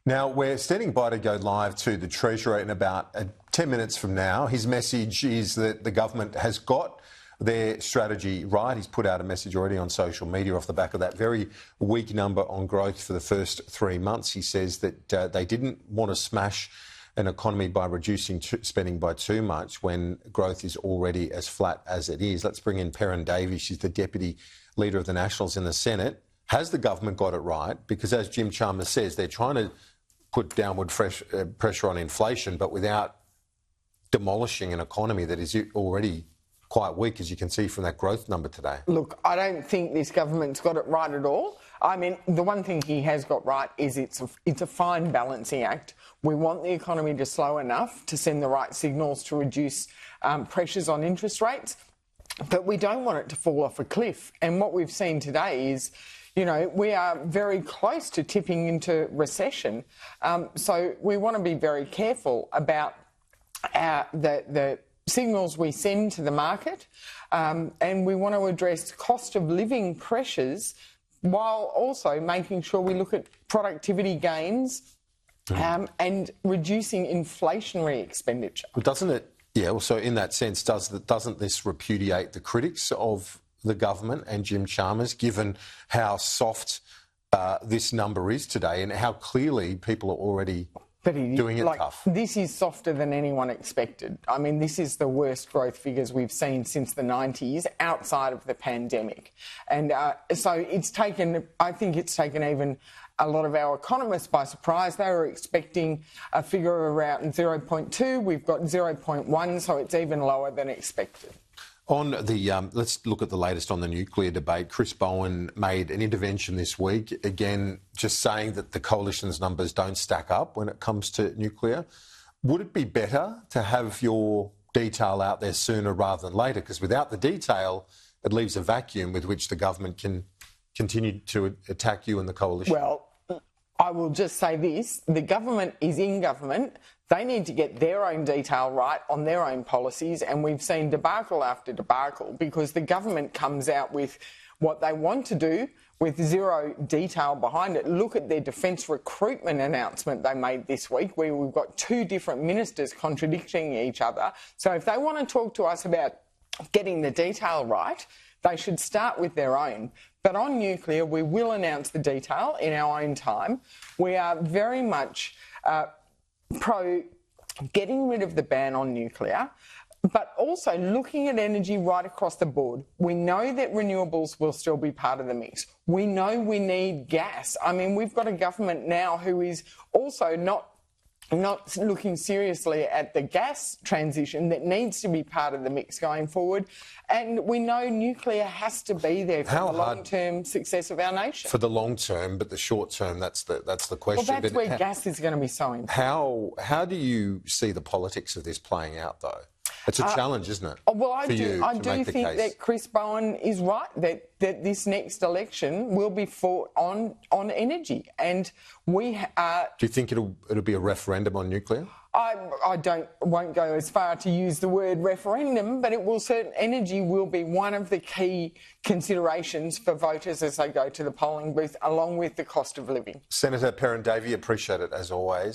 Now, we're standing by to go live to the Treasurer in about 10 minutes from now. His message is that the government has got their strategy right. He's put out a message already on social media off the back of that very weak number on growth for the first 3 months. He says that they didn't want to smash an economy by reducing spending by too much when growth is already as flat as it is. Let's bring in Kieran Gilbert. She's the Deputy Leader of the Nationals in the Senate. Has the government got it right? Because as Jim Chalmers says, they're trying to put downward pressure on inflation, but without demolishing an economy that is already quite weak, as you can see from that growth number today. Look, I don't think this government's got it right at all. I mean, the one thing he has got right is it's a fine balancing act. We want the economy to slow enough to send the right signals to reduce pressures on interest rates, but we don't want it to fall off a cliff. And what we've seen today is, you know, we are very close to tipping into recession. So we want to be very careful about the signals we send to the market, and we want to address cost of living pressures while also making sure we look at productivity gains and reducing inflationary expenditure. Well, doesn't it? Yeah, well, so in that sense, doesn't this repudiate the critics of the government and Jim Chalmers, given how soft this number is today and how clearly people are already doing it tough? This is softer than anyone expected. I mean, this is the worst growth figures we've seen since the 90s outside of the pandemic. And so I think it's taken even a lot of our economists by surprise. They were expecting a figure around 0.2. We've got 0.1, so it's even lower than expected. On the let's look at the latest on the nuclear debate. Chris Bowen made an intervention this week, again, just saying that the coalition's numbers don't stack up when it comes to nuclear. Would it be better to have your detail out there sooner rather than later? Because without the detail, it leaves a vacuum with which the government can continue to attack you and the coalition. Well, I will just say this. The government is in government. They need to get their own detail right on their own policies, and we've seen debacle after debacle because the government comes out with what they want to do with zero detail behind it. Look at their defence recruitment announcement they made this week, where we've got two different ministers contradicting each other. So if they want to talk to us about getting the detail right, they should start with their own. But on nuclear, we will announce the detail in our own time. We are very much pro getting rid of the ban on nuclear, but also looking at energy right across the board. We know that renewables will still be part of the mix. We know we need gas. I mean, we've got a government now who is also not looking seriously at the gas transition that needs to be part of the mix going forward. And we know nuclear has to be there for the long-term success of our nation. For the long term, but the short term, that's the question. Well, that's where gas is going to be so important. How do you see the politics of this playing out, though? It's a challenge, isn't it? Well, I do think that Chris Bowen is right, that this next election will be fought on energy. And we are... Do you think it'll be a referendum on nuclear? I won't go as far to use the word referendum, but energy will be one of the key considerations for voters as they go to the polling booth, along with the cost of living. Senator Kieran Gilbert, appreciate it as always.